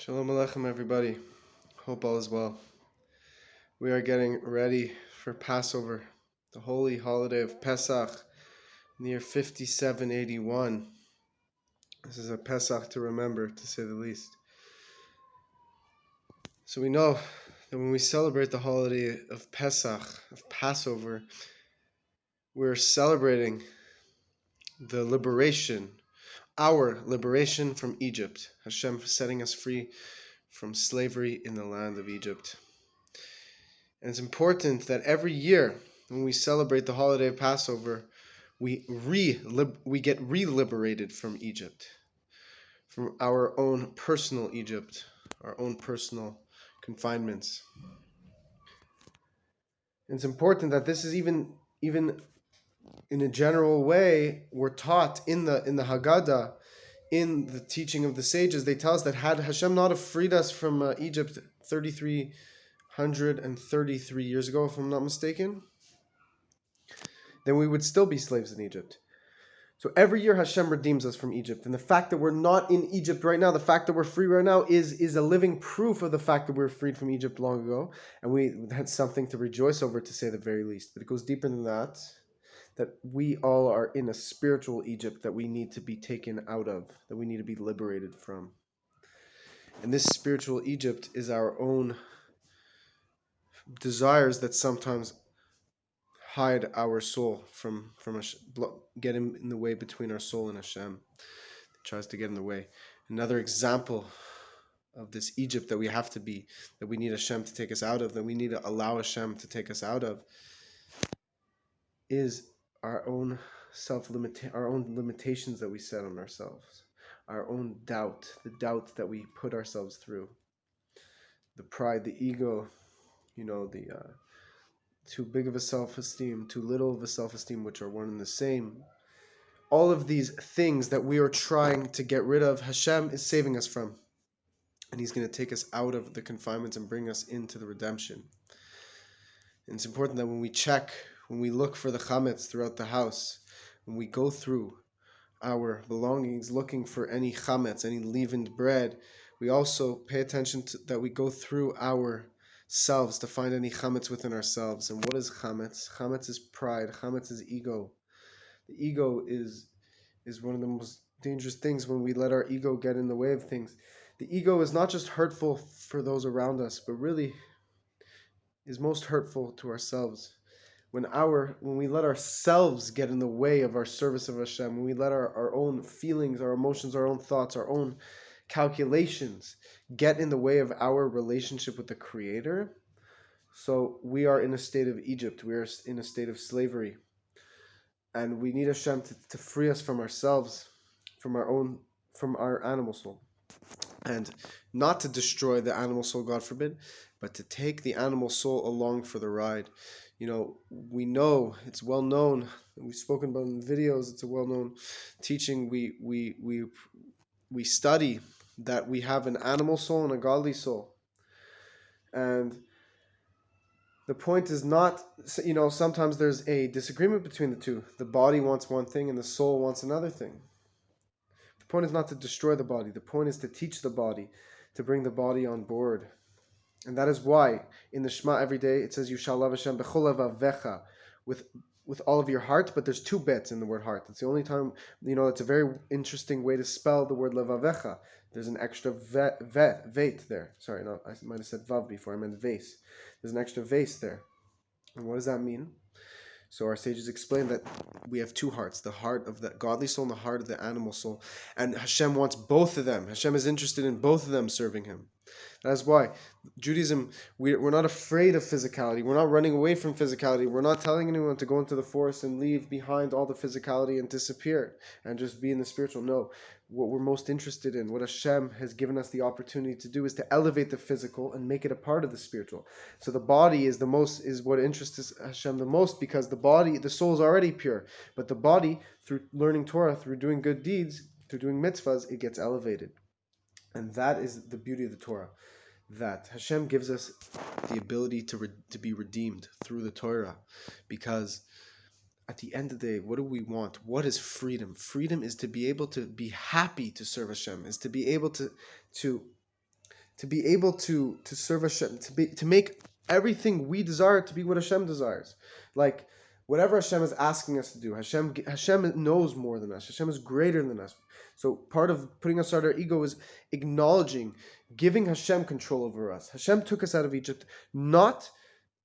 Shalom Aleichem, everybody. Hope all is well. We are getting ready for Passover, the holy holiday of Pesach, in the year 5781. This is a Pesach to remember, to say the least. So we know that when we celebrate the holiday of Pesach, of Passover, we're celebrating the liberation, our liberation from Egypt. Hashem setting us free from slavery in the land of Egypt. And it's important that every year when we celebrate the holiday of Passover, we get re-liberated from Egypt, from our own personal Egypt, our own personal confinements. And it's important that this is even in a general way, we're taught in the Haggadah, in the teaching of the sages. They tell us that had Hashem not have freed us from Egypt 3,333 years ago, if I'm not mistaken, then we would still be slaves in Egypt. So every year Hashem redeems us from Egypt. And the fact that we're not in Egypt right now, the fact that we're free right now is a living proof of the fact that we were freed from Egypt long ago. And we had something to rejoice over, to say the very least. But it goes deeper than that we all are in a spiritual Egypt that we need to be taken out of, that we need to be liberated from. And this spiritual Egypt is our own desires that sometimes hide our soul from get in the way between our soul and Hashem. It tries to get in the way. Another example of this Egypt that we have to be, that we need Hashem to take us out of, that we need to allow Hashem to take us out of, is our own our own limitations that we set on ourselves, our own doubt, the doubt that we put ourselves through, the pride, the ego, the too big of a self-esteem, too little of a self-esteem, which are one and the same. All of these things that we are trying to get rid of, Hashem is saving us from. And He's going to take us out of the confinements and bring us into the redemption. And it's important that when we look for the chametz throughout the house, when we go through our belongings looking for any chametz, any leavened bread, we also pay attention to that we go through ourselves to find any chametz within ourselves. And what is chametz? Chametz is pride. Chametz is ego. The ego is one of the most dangerous things when we let our ego get in the way of things. The ego is not just hurtful for those around us, but really is most hurtful to ourselves. When we let ourselves get in the way of our service of Hashem, when we let our own feelings, our emotions, our own thoughts, our own calculations get in the way of our relationship with the Creator, so we are in a state of Egypt. We are in a state of slavery. And we need Hashem to free us from ourselves, from our animal soul. And not to destroy the animal soul, God forbid, but to take the animal soul along for the ride. We know, it's well known, we've spoken about in videos, it's a well-known teaching. We study that we have an animal soul and a godly soul. And the point is not, sometimes there's a disagreement between the two. The body wants one thing and the soul wants another thing. The point is not to destroy the body. The point is to teach the body, to bring the body on board. And that is why in the Shema every day it says, you shall love Hashem b'chol levavecha, with all of your heart, but there's two bets in the word heart. It's the only time, it's a very interesting way to spell the word levavecha. There's an extra veit there. Sorry, no, I might have said vav before, I meant vase. There's an extra vase there. And what does that mean? So our sages explain that we have two hearts, the heart of the godly soul and the heart of the animal soul. And Hashem wants both of them. Hashem is interested in both of them serving Him. That is why Judaism, we're not afraid of physicality. We're not running away from physicality. We're not telling anyone to go into the forest and leave behind all the physicality and disappear and just be in the spiritual. No. What we're most interested in, what Hashem has given us the opportunity to do, is to elevate the physical and make it a part of the spiritual. So the body is what interests Hashem the most, because the soul is already pure. But the body, through learning Torah, through doing good deeds, through doing mitzvahs, it gets elevated. And that is the beauty of the Torah, that Hashem gives us the ability to be redeemed through the Torah, because at the end of the day, what do we want? What is freedom? Freedom is to be able to be happy to serve Hashem, is to be able to to be able to serve Hashem, to make everything we desire to be what Hashem desires. Like whatever Hashem is asking us to do, Hashem knows more than us. Hashem is greater than us. So part of putting aside our ego is acknowledging, giving Hashem control over us. Hashem took us out of Egypt not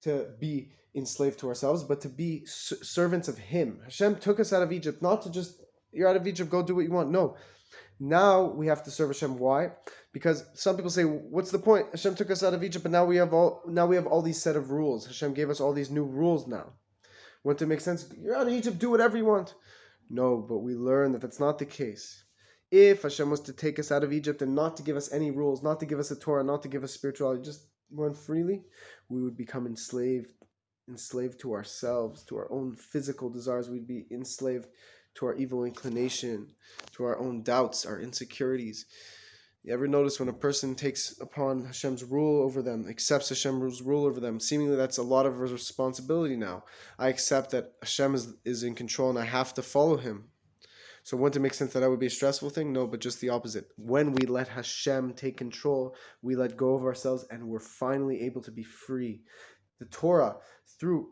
to be enslaved to ourselves, but to be servants of Him. Hashem took us out of Egypt not to just, you're out of Egypt, go do what you want. No. Now we have to serve Hashem. Why? Because some people say, what's the point? Hashem took us out of Egypt, but now we have all these set of rules. Hashem gave us all these new rules now. Wouldn't it make sense? You're out of Egypt, do whatever you want. No, but we learn that that's not the case. If Hashem was to take us out of Egypt and not to give us any rules, not to give us a Torah, not to give us spirituality, just run freely, we would become enslaved to ourselves, to our own physical desires. We'd be enslaved to our evil inclination, to our own doubts, our insecurities. You ever notice when a person takes upon Hashem's rule over them, accepts Hashem's rule over them, seemingly that's a lot of responsibility now. I accept that Hashem is in control and I have to follow Him. So wouldn't it make sense that would be a stressful thing? No, but just the opposite. When we let Hashem take control, we let go of ourselves and we're finally able to be free. The Torah, through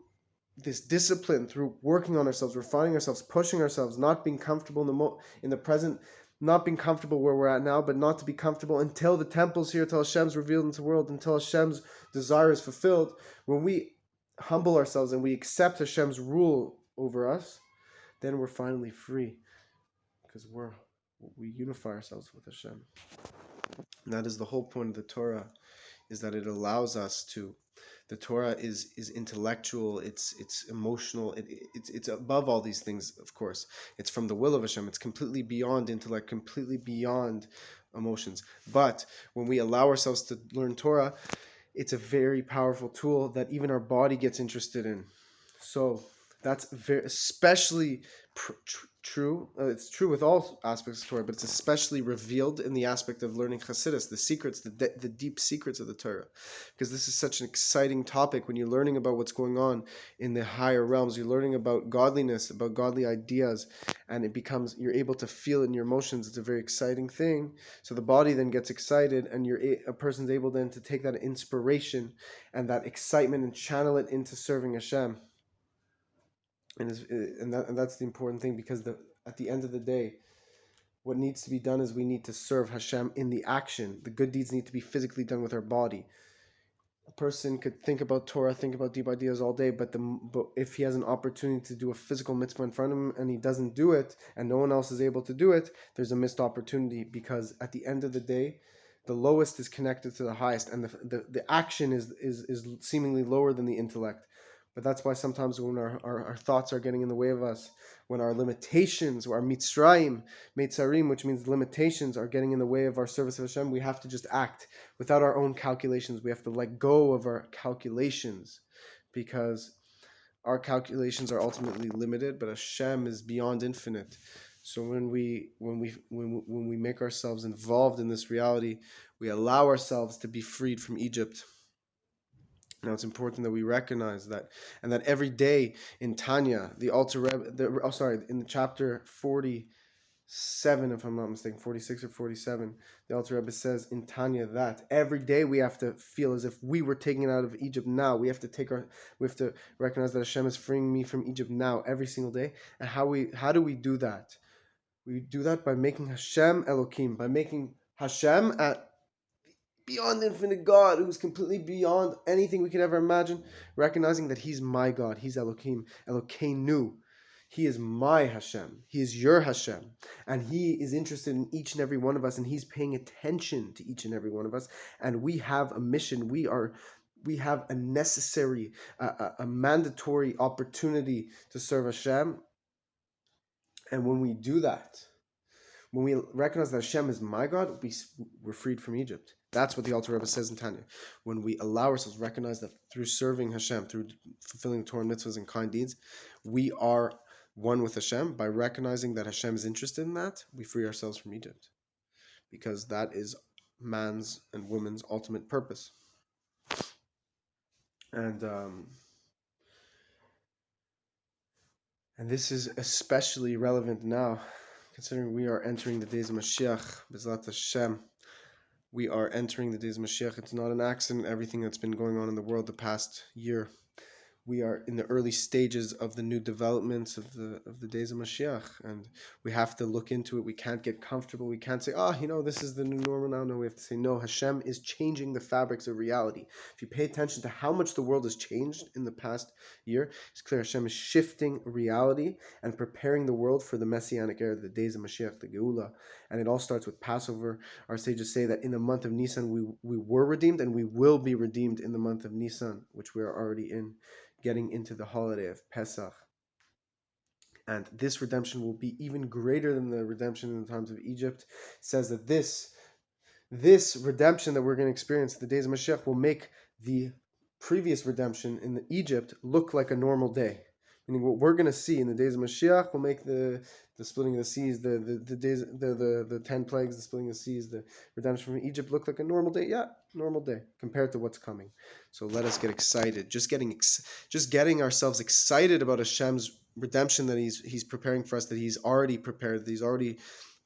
this discipline, through working on ourselves, refining ourselves, pushing ourselves, not being comfortable in the present, not being comfortable where we're at now, but not to be comfortable until the temple's here, until Hashem's revealed into the world, until Hashem's desire is fulfilled. When we humble ourselves and we accept Hashem's rule over us, then we're finally free. Because we unify ourselves with Hashem. And that is the whole point of the Torah, is that it allows us to. The Torah is intellectual, it's emotional, it's above all these things, of course. It's from the will of Hashem. It's completely beyond intellect, completely beyond emotions. But when we allow ourselves to learn Torah, it's a very powerful tool that even our body gets interested in. So that's especially true. It's true with all aspects of Torah, but it's especially revealed in the aspect of learning Chassidus, the secrets, the deep secrets of the Torah. Because this is such an exciting topic when you're learning about what's going on in the higher realms. You're learning about godliness, about godly ideas, and you're able to feel it in your emotions. It's a very exciting thing. So the body then gets excited, and a person's able then to take that inspiration and that excitement and channel it into serving Hashem. And that's the important thing, because at the end of the day, what needs to be done is we need to serve Hashem in the action. The good deeds need to be physically done with our body. A person could think about Torah, think about deep ideas all day, but if he has an opportunity to do a physical mitzvah in front of him and he doesn't do it, and no one else is able to do it, there's a missed opportunity, because at the end of the day, the lowest is connected to the highest, and the action is seemingly lower than the intellect. But that's why sometimes when our thoughts are getting in the way of us, when our limitations, our mitzrayim, which means limitations, are getting in the way of our service of Hashem, we have to just act without our own calculations. We have to let go of our calculations, because our calculations are ultimately limited, but Hashem is beyond infinite. So when we make ourselves involved in this reality, we allow ourselves to be freed from Egypt. Now it's important that we recognize that, and that every day in Tanya, the Alter Rebbe, in chapter 47, if I'm not mistaken, 46 or 47, the Alter Rebbe says in Tanya that every day we have to feel as if we were taken out of Egypt now. We have to recognize that Hashem is freeing me from Egypt now, every single day. And how do we do that? We do that by making Hashem Elohim, by making Hashem at beyond infinite God, who's completely beyond anything we could ever imagine, recognizing that He's my God, He's Elohim, Elokeinu. He is my Hashem, He is your Hashem, and He is interested in each and every one of us, and He's paying attention to each and every one of us, and we have a mission. We have a necessary, a mandatory opportunity to serve Hashem, and when we do that, when we recognize that Hashem is my God, we're freed from Egypt. That's what the Alter Rebbe says in Tanya. When we allow ourselves, recognize that through serving Hashem, through fulfilling Torah mitzvahs and kind deeds, we are one with Hashem. By recognizing that Hashem is interested in that, we free ourselves from Egypt. Because that is man's and woman's ultimate purpose. And this is especially relevant now, considering we are entering the days of Mashiach, B'ezrat Hashem. We are entering the days of Mashiach. It's not an accident, everything that's been going on in the world the past year. We are in the early stages of the new developments of the days of Mashiach, and we have to look into it. We can't get comfortable. We can't say, this is the new normal now. No, we have to say, no, Hashem is changing the fabrics of reality. If you pay attention to how much the world has changed in the past year, it's clear Hashem is shifting reality and preparing the world for the Messianic era, the days of Mashiach, the Geula. And it all starts with Passover. Our sages say that in the month of Nisan, we were redeemed, and we will be redeemed in the month of Nisan, which we are already in, getting into the holiday of Pesach. And this redemption will be even greater than the redemption in the times of Egypt. It says that this redemption that we're going to experience, the days of Mashiach, will make the previous redemption in Egypt look like a normal day. Meaning what we're going to see in the days of Mashiach will make the splitting of the seas, the days, the 10 plagues, the splitting of the seas, the redemption from Egypt look like a normal day. Yeah, normal day compared to what's coming. So let us get excited. Just getting ourselves excited about Hashem's redemption that He's preparing for us, that He's already prepared, that He's already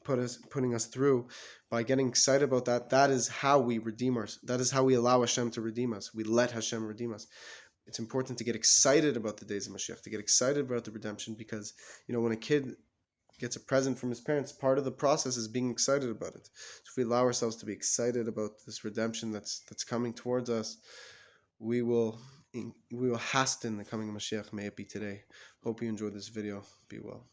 putting us through. By getting excited about that, that is how we redeem us. That is how we allow Hashem to redeem us. We let Hashem redeem us. It's important to get excited about the days of Mashiach, to get excited about the redemption, because when a kid gets a present from his parents, part of the process is being excited about it. So if we allow ourselves to be excited about this redemption that's coming towards us, we will hasten the coming of Mashiach. May it be today. Hope you enjoyed this video. Be well.